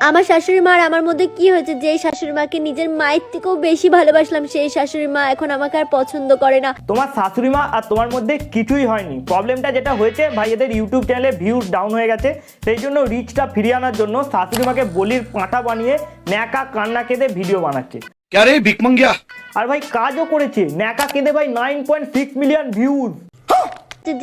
আমার শাশুড়ি মা আর আমার মধ্যে কি হয়েছে যে শাশুড়ি মাকে নিজের মায়ের থেকেও বেশি ভালোবাসলাম সেই শাশুড়ি মা এখন আমাকে আর পছন্দ করে না। তোমার শাশুড়ি মা আর তোমার মধ্যে কিছুই হয়নি। প্রবলেমটা যেটা হয়েছে ভাই, এদের ইউটিউব চ্যানেলে ভিউজ ডাউন হয়ে গেছে, সেই জন্য রিচটা ফিরিয়ে আনার জন্য শাশুড়ি মাকে বলির পাঁঠা বানিয়ে ন্যাকা কান্না কেঁদে ভিডিও বানাচ্ছে। क्या रे भिकमंगिया? আর ভাই কাজও করেছে, ন্যাকা কেঁদে ভাই 9.6 মিলিয়ন ভিউজ।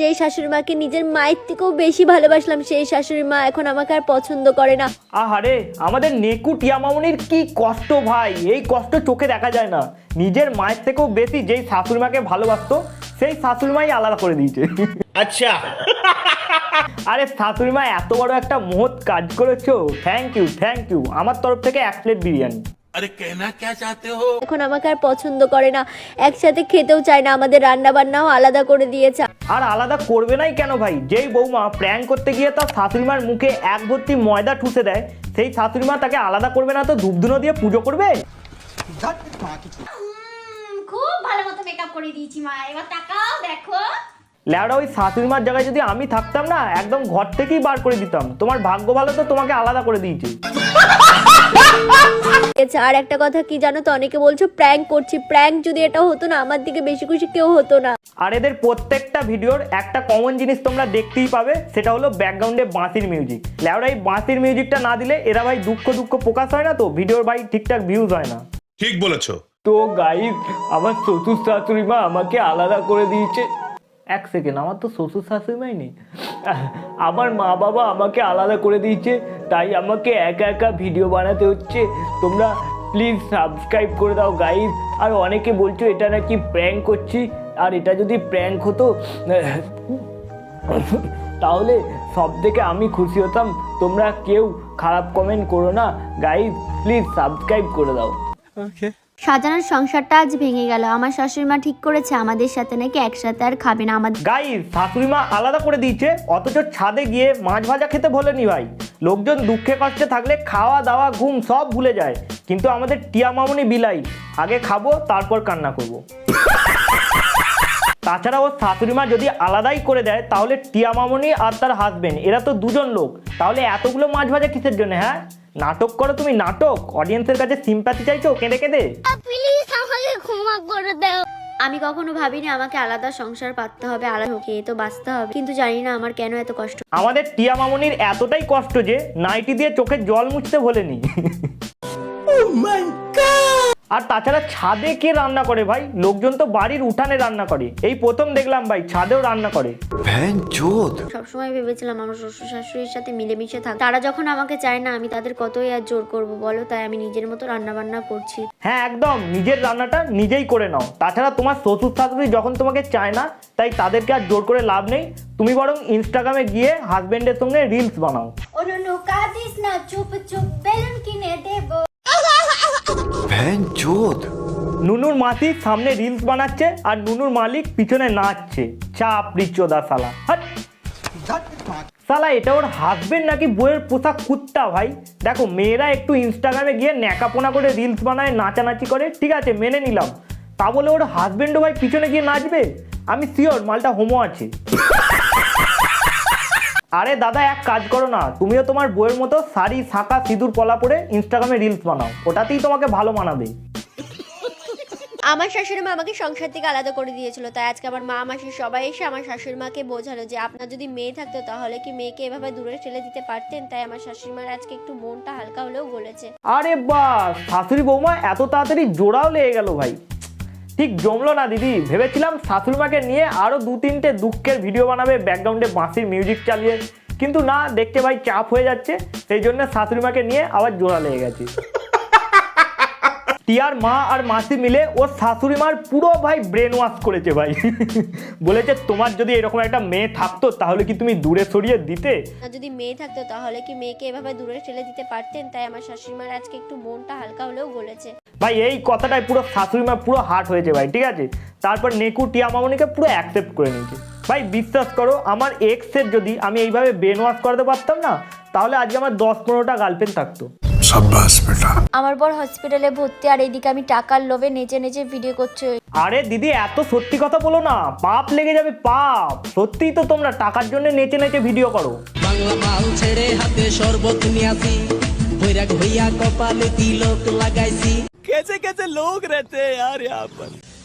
যে শাশুড়ি মাকে নিজের মায়ের থেকেও বেশি ভালোবাসলাম সেই শাশুড়ি মা এখন আমাকে আর পছন্দ করে না। আহারে আমাদের নেকু টিয়া মামনির কি কষ্ট ভাই, এই কষ্ট চোখে দেখা যায় না। নিজের মায়ের থেকেও বেশি যেই শাশুড়ি মাকে ভালোবাসতো সেই শাশুড়ি মাই আলাদা করে দিয়েছে। अच्छा আরে শাশুড়ি মা এত বড় একটা মহৎ কাজ করেছো, থ্যাংক ইউ আমার তরফ থেকে 1 প্লেট বিরিয়ানি। अरे कहना क्या चाहते हो? এখন আমাকে আর পছন্দ করে না, একসাথে খেতেও চায় না, আমাদের রান্না বান্নাও আলাদা করে দিয়েছে। আর আলাদা করবে নাই কেন ভাই, যেই বৌমা প্র্যাঙ্ক করতে গিয়ে তার শাশুড়িমার মুখে এক ভর্তি ময়দা ঠুসে দেয় সেই শাশুড়িমা তাকে আলাদা করবে না তো ধূপধুনো দিয়ে পুজো করবে? খুব ভালো মতো মেকআপ করে দিয়েছি মা, এবার তাকাও দেখো। ল্যাওড়া ওই শাশুড়িমার জায়গায় যদি আমি থাকতাম না একদম ঘর থেকেই বার করে দিতাম। তোমার ভাগ্য ভালো তো তোমাকে আলাদা করে দিয়েছে। আর একটা কথা কি জানো তো, অনেকে বলছো প্র্যাঙ্ক করছি, প্র্যাঙ্ক যদি এটা হতো না আমার দিকে বেশি খুশি কেউ হতো না। আর এদের প্রত্যেকটা ভিডিওর একটা কমন জিনিস তোমরা দেখতেই পাবে, সেটা হলো ব্যাকগ্রাউন্ডে বাঁশির মিউজিক। ল্যাওড়া এই বাঁশির মিউজিকটা না দিলে এরা ভাই দুঃখ প্রকাশ হয় না, তো ভিডিওর ভাই ঠিকঠাক ভিউজ হয় না। ठीक बोलेছো। তো গাইস আমার শ্বশুর শাশুড়ি মা আমাকে আলাদা করে দিয়েছে। এক সেকেন্ড, আমার তো শ্বশুর শাশুড়ি মাই নেই, আমার মা বাবা আমাকে আলাদা করে দিয়েছে, তাই আমাকে একা একা ভিডিও বানাতে হচ্ছে। তোমরা প্লিজ সাবস্ক্রাইব করে দাও গাইস। আর অনেকে বলছো এটা নাকি প্র্যাঙ্ক করছি, আর এটা যদি প্র্যাঙ্ক হতো তাহলে সব থেকে আমি খুশি হতাম। তোমরা কেউ খারাপ কমেন্ট করো না গাইস, প্লিজ সাবস্ক্রাইব করে দাও। সাজানোর সংসারটা আজ ভেঙে গেল। আমার শাশুড়ি মা ঠিক করেছে আমাদের সাথে নাকি একসাথে আর খাবে না। আমাদের গাইস শাশুড়ি মা আলাদা করে দিয়েছে, অথচ ছাদে গিয়ে মাছ ভাজা খেতে ভোলেনি ভাই। লোকজন দুঃখে কষ্টে থাকলে খাওয়া দাওয়া ঘুম সব ভুলে যায়, কিন্তু আমাদের টিয়া মামনি বিলাই, আগে খাবো তারপর কান্না করব। তাছাড়া ওর শাশুড়ি মা যদি আলাদাই করে দেয় তাহলে টিয়া মামনি আর তার হাজবেন্ড এরা তো দুজন লোক, তাহলে এতগুলো মাছ ভাজা কিসের জন্য? হ্যাঁ নাটক করো তুমি, নাটক। অডিয়েন্সের কাছে সিম্প্যাথি চাইছো কেঁদে কেঁদে। প্লিজ আমাকে ক্ষমা করে দাও। আমি কখনো ভাবিনি আমাকে আলাদা সংসার পাততে হবে, আলাদা খেয়ে তো বাঁচতে হবে, কিন্তু জানি না আমার কেন এত কষ্ট। আমাদের টিয়া মামনির এতটাই কষ্ট যে নাইটি দিয়ে চোখের জল মুছতে ভোলেনি। আর তাছাড়া ছাদে কে রান্না করে ভাই? লোকজন তো বাড়ির উঠানে রান্না করে, এই প্রথম দেখলাম ভাই ছাদেও রান্না করে। সবসময় ভেবেছিলাম আমার শ্বশুর শাশুড়ির সাথে মিলেমিশে থাক, তারা যখন আমাকে চায় না আমি তাদের কতই আর জোর করব বলো, তাই আমি নিজের মতো রান্না বান্না করছি। হ্যাঁ একদম, নিজের রান্নাটা নিজেই করে নাও। তাছাড়া তোমার শ্বশুর শাশুড়ি যখন তোমাকে চায় না তাই তাদেরকে আর জোর করে লাভ নেই, তুমি বরং ইনস্টাগ্রামে গিয়ে হাজবেন্ডের সঙ্গে রিলস বানাও। অনুনু কাঁদিস না, চুপ চুপ বেলুন কিনে দেব। নুনুর মাসি সামনে রিলস বানাচ্ছে আর নুনুর মালিক পিছনে নাচছে। চাপড়ি চোদা শালা, হাট শালা, এটা ওর হাজবেন্ড নাকি বইয়ের পোশাক কুত্তা ভাই? দেখো মেয়েরা একটু ইনস্টাগ্রামে গিয়ে ন্যাকাপোনা করে রিলস বানায়, নাচানাচি করে, ঠিক আছে মেনে নিলাম, তা বলে ওর হাজবেন্ডও ভাই পিছনে গিয়ে নাচবে? আমি শিওর মালটা হোমো আছে। আরে দাদা এক কাজ করো না, তুমিও তোমার বইয়ের মতো শাড়ি শাঁকা সিঁদুর পলা পরে ইনস্টাগ্রামে রিলস বানাও, ওটাতেই তোমাকে ভালো মানাবে। আমার শাশুড়ি মা আমাকে সংসার থেকে আলাদা করে দিয়েছিল, তাই আজকে আমার মা মাসি সবাই এসে আমার শাশুড়ি মাকে বোঝালো যে আপনার যদি মেয়ে থাকতো তাহলে কি মেয়েকে এভাবে দূরে ঠেলে দিতে পারতেন, তাই আমার শাশুড়ি মার আজকে একটু মনটা হালকা হলেও গলেছে। আরে বাহ, শাশুড়ি বৌমা এত তাড়াতাড়ি জোড়াও লেগে গেল ভাই, ঠিক জমলো না দিদি। ভেবেছিলাম শাশুড়ি মাকে নিয়ে আরো 2-3টে দুঃখের ভিডিও বানাবে ব্যাকগ্রাউন্ডে বাঁশির মিউজিক চালিয়ে, কিন্তু না, দেখতে ভাই চাপ হয়ে যাচ্ছে, সেই জন্য শাশুড়ি মাকে নিয়ে আবার জোড়া লেগে গেছে। টিয়ার মা আর মাসি মিলে ওর শাশুড়ি মার পুরো ভাই ব্রেন ওয়াশ করেছে ভাই। বলেছে তোমার যদি এরকম একটা মেয়ে থাকতো তাহলে কি তুমি দূরে সরিয়ে দিতে? যদি মেয়ে থাকতো তাহলে কি মেয়েকে এভাবে দূরে ঠেলে দিতে পারতেন, তাই আমার শাশুড়ি মার আজকে একটু মনটা হালকা হলেও গলেছে। ভাই এই কথাটাই পুরো শাশুড়ি মা পুরো হার্ট হয়েছে ভাই, ঠিক আছে। তারপর নেকু টিয়া মামনিকে পুরো অ্যাকসেপ্ট করে নিয়েছে। ভাই বিশ্বাস করো, আমার এক্সের যদি আমি এইভাবে ব্রেন ওয়াশ করাতে পারতাম না তাহলে আজকে আমার 10-15টা গার্লফ্রেন্ড থাকতো। আমার বর হসপিটালে ভর্তি আর এইদিকে আমি টাকার লোভে নেচে নেচে ভিডিও করছি। আরে দিদি এত সত্যি কথা বলো না, পাপ লেগে যাবে পাপ। সত্যিই তো তোমরা টাকার জন্য নেচে নেচে ভিডিও করো। বাংলা মাল ছেড়ে হাতে শরবত নিয়ে আসি।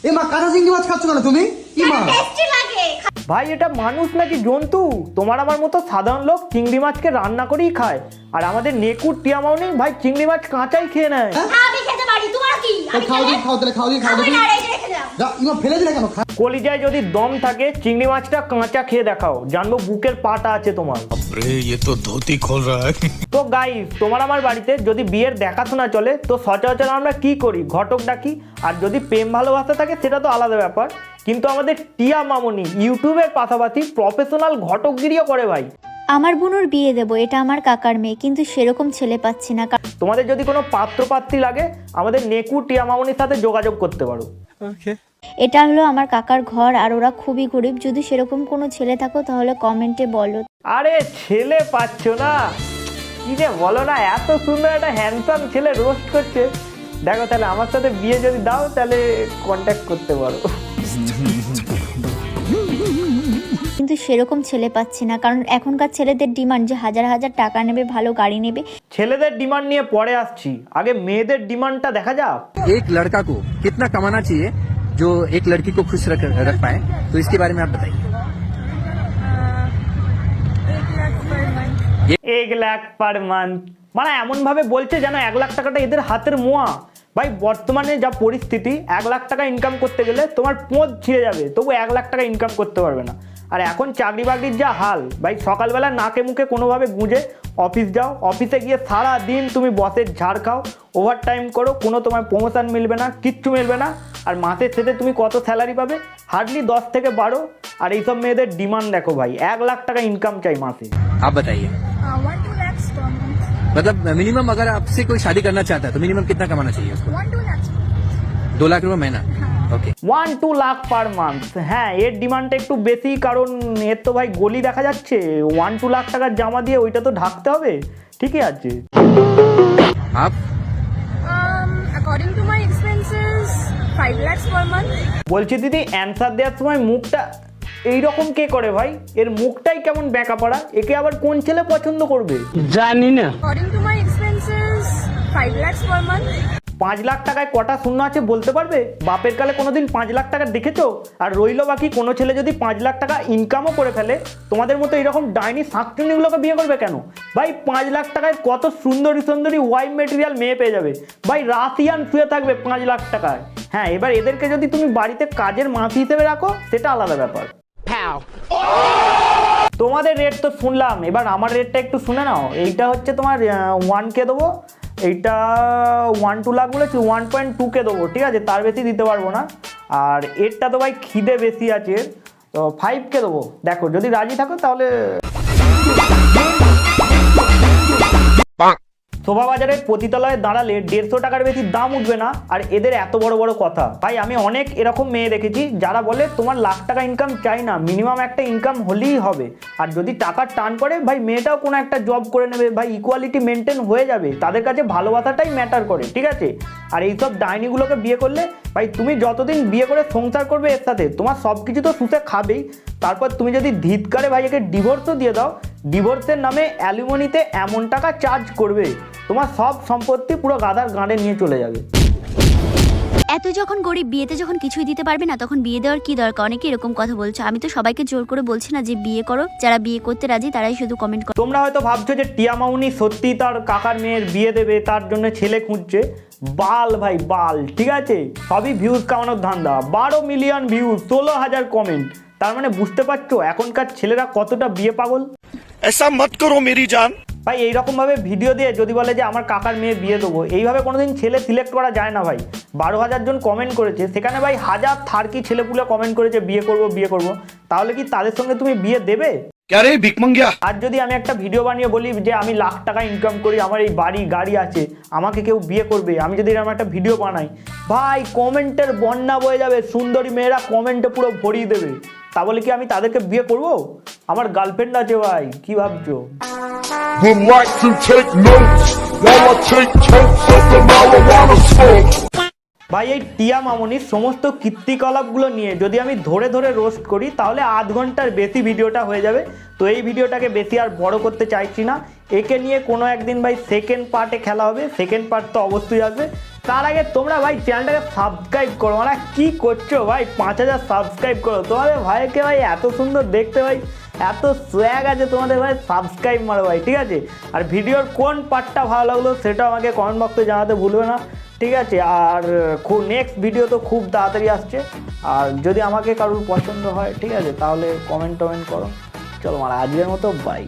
এ মা কাঁচা চিংড়ি মাছ খাচ্ছ কেন তুমি? কি মা? টেস্টি লাগে। ভাই এটা মানুষ নাকি জন্তু? তোমার আমার মতো সাধারণ লোক চিংড়ি মাছকে রান্না করেই খায়, আর আমাদের নেকুর টিয়া মাউনি ভাই চিংড়ি মাছ কাঁচাই খেয়ে নেয়। আমি খেতে পারি, তোমার কি? আমি খাও দিন, খাও দিলে, খাও দিন, খাও দিন। না, এই যে রেখে দাও। যা ইমা ফেলে দিলে কেন? কলিজায় যদি দম থাকে চিংড়ি মাছটা কাঁচা খেয়ে দেখাও, জানবো বুকের পাটা আছে তোমার। अरे ये तो धोती खोल रहा है। তো গাইস, তোমার আমার বাড়িতে যদি বিয়ের দেখাশোনা চলে তো সচরাচর আমরা কি করি? ঘটক ডাকি। আর যদি প্রেম ভালোবাসা থাকে সেটা তো আলাদা ব্যাপার, কিন্তু আমাদের টিয়া মামনি ইউটিউবের পাশাপাশি প্রফেশনাল ঘটকগিরিও করে ভাই। আমার বোনের বিয়ে দেবো, এটা আমার কাকার মেয়ে, কিন্তু সেরকম ছেলে পাচ্ছি না। তোমাদের যদি কোনো পাত্রপাত্রী লাগে আমাদের নেকু টিয়া মামনির সাথে যোগাযোগ করতে পারো। এটা হলো আমার কাকার ঘর, আর ওরা খুবই গরিব। যদি সেরকম কোনো ছেলে থাকো তাহলে কমেন্টে বলো। আরে ছেলে পাচ্ছ না? কি যে বলো না, এত সুন্দর একটা হ্যান্ডসাম ছেলে রোস্ট করছে। দেখো তাহলে আমার সাথে বিয়ে যদি দাও তাহলে কন্ট্যাক্ট করতে পারো। কিন্তু সেরকম ছেলে পাচ্ছি না, কারণ এখনকার ছেলেদের ডিমান্ড যে হাজার হাজার টাকা নেবে, ভালো গাড়ি নেবে। ছেলেদের ডিমান্ড নিয়ে পরে আসছি, আগে মেয়েদের ডিমান্ডটা দেখা যাক। एक लड़का को कितना कमाना चाहिए जो एक लड़की को खुश रख पाए, तो इसके बारे में आप बताइए। 1 লাখ পার মান্থ, মানে এমন ভাবে বলছে যেন 1 লাখ টাকাটা এদের হাতের মোয়া। ভাই বর্তমানে যা পরিস্থিতি, 1 লাখ টাকা ইনকাম করতে গেলে তোমার পোঁত ছিঁড়ে যাবে, তবু 1 লাখ টাকা ইনকাম করতে পারবে না। আর এখন চাকরি বাকরির যা হাল ভাই, সকালবেলা নাকে মুখে কোনোভাবে গুঁজে অফিস যাও, অফিসে গিয়ে সারা দিন তুমি বসের ঝাড় খাও, ওভার টাইম করো, কোনো তোমার প্রমোশন মিলবে না, কিচ্ছু মিলবে না। আর মাসের শেষে তুমি কত স্যালারি পাবে? হার্ডলি 10 থেকে 12। আর এইসব মেয়েদের ডিমান্ড দেখো ভাই, 1 লাখ টাকা ইনকাম চাই মাসে। आप बताइए। 1-2 lakhs per month। मतलब मिनिमम अगर आपसे कोई शादी करना चाहता है तो मिनिमम कितना कमाना चाहिए उसको? 1-2 lakhs। 2 लाख रुपए महीना। ओके। 1-2 লাখ পার মান্থ, হ্যাঁ এর ডিমান্ডটা একটু বেশি, কারণ এর তো ভাই গলি দেখা যাচ্ছে। 1-2 লাখ টাকার জামা দিয়ে ওইটা তো ঢাকতে হবে, ঠিকই আছে। आप According to my expenses, 5 lakhs per month। বলছি দিদি, অ্যান্সার দেওয়ার সময় মুখটা এইরকম কে করে ভাই? এর মুখটাই কেমন ব্যাকা পড়া, একে আবার কোন ছেলে পছন্দ করবে? According to my expenses, 5 lakhs per month। 5 lakh টাকায় কটা শূন্য আছে বলতে পারবে? বাপের কালে কোনোদিন 5 লাখ টাকা দেখেছো? আর রইলো বাকি, কোনো ছেলে যদি 5 লাখ টাকা ইনকামও করে ফেলে, তোমাদের মতো এরকম ডাইনি শাকচুন্নিগুলোকে বিয়ে করবে কেন? ভাই 5 লাখ টাকায় কত সুন্দরী সুন্দরী ওয়াইফ মেটেরিয়াল মেয়ে পেয়ে যাবে ভাই, রাশিয়ান শুয়ে থাকবে 5 লাখ টাকায়। হ্যাঁ, এবার এদেরকে যদি তুমি বাড়িতে কাজের মাসি হিসেবে রাখো সেটা আলাদা ব্যাপার। তোমাদের রেট তো শুনলাম, এবার আমার রেটটা একটু শুনে নাও। এইটা হচ্ছে তোমার 1K দেবো, এইটা 1-2 লাখ বলেছি, 1.2K দেবো, ঠিক আছে? তার বেশি দিতে পারবো না। আর এরটা তো ভাই খিদে বেশি আছে, তো 5K দেবো। দেখো যদি রাজি থাকো তাহলে। শোভাবাজারের পতিতলায় দাঁড়ালে 150 টাকার বেশি দাম উঠবে না। আর এদের এত বড় বড় কথা ভাই, আমি অনেক এরকম মেয়ে দেখেছি যারা বলে তোমার লাখ টাকা ইনকাম চাই না, মিনিমাম একটা ইনকাম হলেই হবে। আর যদি টাকার টান পড়ে ভাই, মেয়েটাও কোনো একটা জব করে নেবে ভাই, ইকুয়ালিটি মেনটেন হয়ে যাবে। তাদের কাছে ভালোবাসাটাই ম্যাটার করে, ঠিক আছে? আর এইসব ডাইনিগুলোকে বিয়ে করলে ভাই, তুমি যতদিন বিয়ে করে সংসার করবে এর সাথে, তোমার সব কিছু তো শুষে খাবেই। তারপর তুমি যদি ধিৎকারে ভাই একে ডিভোর্সও দিয়ে দাও, ডিভোর্সের নামে অ্যালিমনিতে এমন টাকা চার্জ করবে, তোমার সব সম্পত্তি পুরো গাদার গাঁড়ে নিয়ে চলে যাবে। এত যখন গরিব, বিয়েতে যখন কিছুই দিতে পারবে না, তখন বিয়ে দেওয়ার কি দরকার? অনেকে এরকম কথা বলছে। আমি তো সবাইকে জোর করে বলছি না যে বিয়ে করো, যারা বিয়ে করতে রাজি তারাই শুধু কমেন্ট করো। তোমরা হয়তো ভাবছো যে টিয়া মাউনি সত্যি তার কাকার মেয়ের বিয়ে দেবে, তার জন্য ছেলে খুঁজছে। বাল ভাই বাল, ঠিক আছে? সবই ভিউজ কামানোর ধান্দা। 12 মিলিয়ন ভিউজ, 16,000 কমেন্ট, তার মানে বুঝতে পারছো এখনকার ছেলেরা কতটা বিয়ে পাগল। ऐसा मत करो मेरी जान। ভাই এইরকম ভাবে ভিডিও দিয়ে যদি বলে যে আমার কাকার মেয়ে বিয়ে দেবো, এইভাবে কোনোদিন ছেলে সিলেক্ট করা যায় না ভাই। 12,000 জন কমেন্ট করেছে, সেখানে ভাই হাজার থার্কি ছেলেপুলে কমেন্ট করেছে বিয়ে করব বিয়ে করব, তাহলে কি তাদের সঙ্গে তুমি বিয়ে দেবে? क्या रे भिकमंगिया। আর যদি আমি একটা ভিডিও বানিয়ে বলি যে আমি লাখ টাকা ইনকাম করি, আমার এই বাড়ি গাড়ি আছে, আমাকে কেউ বিয়ে করবে, আমি যদি এরকম একটা ভিডিও বানাই, ভাই কমেন্টের বন্যা বয়ে যাবে, সুন্দরী মেয়েরা কমেন্টে পুরো ভরিয়ে দেবে। তা বলে কি আমি তাদেরকে বিয়ে করব? আমার গার্লফ্রেন্ড আছে ভাই, কি ভাবছো? Would like to take notes while I take totes of the marijuana smoke. ভাই এই টিয়া মামনির সমস্ত কীর্তিকলাপগুলো নিয়ে যদি আমি ধরে ধরে রোস্ট করি তাহলে আধ ঘন্টার বেশি ভিডিওটা হয়ে যাবে। তো এই ভিডিওটাকে বেশি আর বড় করতে চাইছি না। একে নিয়ে কোনো একদিন ভাই সেকেন্ড পার্টে খেলা হবে, সেকেন্ড পার্ট তো অবশ্যই আসবে। তার আগে তোমরা ভাই চ্যানেলটাকে সাবস্ক্রাইব করো। মানে কি করছো ভাই, 5000 সাবস্ক্রাইব করো। তোমাদের ভাইকে ভাই এত সুন্দর দেখতে ভাই, এত সোয়াগ আছে তোমাদের ভাই, সাবস্ক্রাইব মারো ভাই, ঠিক আছে? আর ভিডিওর কোন পার্টটা ভালো লাগলো সেটা আমাকে কমেন্ট বক্সে জানাতে ভুলবে না, ঠিক আছে? আর নেক্সট ভিডিও তো খুব তাড়াতাড়ি আসছে। আর যদি আমাকে কারোর পছন্দ হয়, ঠিক আছে, তাহলে কমেন্ট টমেন্ট করো। চলো মারা, আজকের মতো বাই।